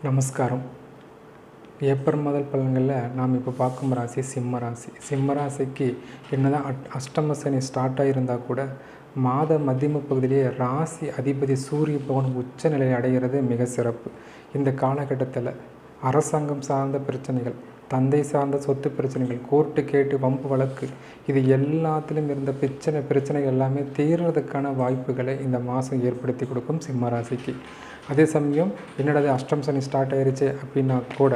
நமஸ்காரம். ஏப்ரல் முதல் பலன்களில் நாம் இப்போ பார்க்கும் ராசி சிம்ம ராசி. சிம்ம ராசிக்கு என்னதான் அஷ்டம சனி ஸ்டார்ட் ஆகியிருந்தால் கூட மாத மத்தியம பகுதியிலேயே ராசி அதிபதி சூரிய பகவான் உச்ச நிலையை அடைகிறது மிக சிறப்பு. இந்த காலகட்டத்தில் அரசாங்கம் சார்ந்த பிரச்சனைகள், தந்தை சார்ந்த சொத்து பிரச்சனைகள், கோர்ட்டு கேட்டு வம்பு வழக்கு, இது எல்லாத்திலும் இருந்த பிரச்சனைகள் எல்லாமே தீர்றதுக்கான வாய்ப்புகளை இந்த மாதம் ஏற்படுத்தி கொடுக்கும் சிம்ம ராசிக்கு. அதே சமயம் என்னடா அஷ்டம் சனி ஸ்டார்ட் ஆயிடுச்சு அப்படின்னா கூட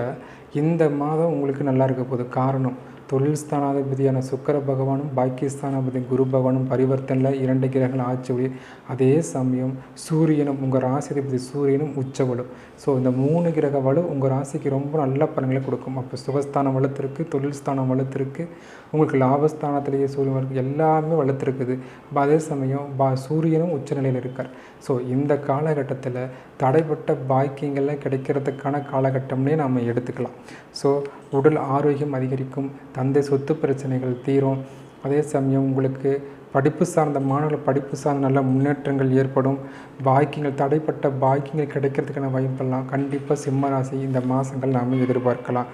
இந்த மாதம் உங்களுக்கு நல்லா இருக்க போகுது. காரணம், தொழில் ஸ்தானாதிபதியான சுக்கிர பகவானும் பாக்கியஸ்தானாதிபதி குரு பகவானும் பரிவர்த்தனில் 2 கிரகங்கள் ஆட்சி. அதே சமயம் சூரியனும் உங்கள் ராசிதிபதி சூரியனும் உச்சவலும். ஸோ இந்த 3 கிரக வலு உங்கள் ராசிக்கு ரொம்ப நல்ல பலன்களை கொடுக்கும். அப்போ சுகஸ்தானம் வலுத்திருக்கு, தொழில் ஸ்தானம் வலுத்திருக்கு, உங்களுக்கு லாபஸ்தானத்திலேயே சூரியன் இருக்குது, எல்லாமே வலுத்திருக்குது. அதே சமயம் சூரியனும் உச்சநிலையில் இருக்கார். ஸோ இந்த காலகட்டத்தில் தடைப்பட்ட பாக்கியங்கள்லாம் கிடைக்கிறதுக்கான காலகட்டம்னே நாம் எடுத்துக்கலாம். ஸோ உடல் ஆரோக்கியம் அதிகரிக்கும், தந்தை சொத்து பிரச்சனைகள் தீரும். அதே சமயம் உங்களுக்கு படிப்பு சார்ந்த மாணவர்கள் படிப்பு சார்ந்த நல்ல முன்னேற்றங்கள் ஏற்படும். பாக்கியங்கள் தடைப்பட்ட பாக்கியங்கள் கிடைக்கிறதுக்கான வாய்ப்பெல்லாம் கண்டிப்பாக சிம்ம ராசி இந்த மாதங்கள் நாம் எதிர்பார்க்கலாம்.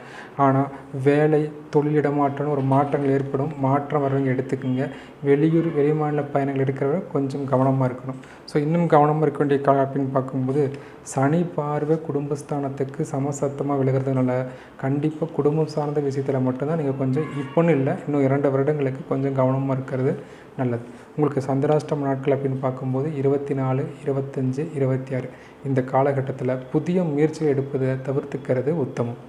ஆனால் வேலை தொழில் இடமாற்றம் ஒரு மாற்றங்கள் ஏற்படும். மாற்றம் வரவங்க எடுத்துக்கோங்க. வெளியூர் வெளிமாநில பயணங்கள் இருக்கிறவங்க கொஞ்சம் கவனமாக இருக்கணும். ஸோ இன்னும் கவனமாக இருக்க வேண்டிய காலம் அப்படின்னு பார்க்கும்போது சனி பார்வை குடும்பஸ்தானத்துக்கு சமசத்தமாக விலகிறதுனால கண்டிப்பாக குடும்பம் சார்ந்த விஷயத்தில் மட்டும்தான் நீங்கள் கொஞ்சம் இப்போன்னு இல்லை இன்னும் 2 வருடங்களுக்கு கொஞ்சம் கவனமாக இருக்கிறது நல்லது. உங்களுக்கு சந்திராஷ்டம நாட்கள் அப்படின்னு பார்க்கும்போது 24, 25, 26 இந்த காலகட்டத்தில் புதிய முயற்சிகள் எடுப்பதை தவிர்த்துக்கிறது உத்தமம்.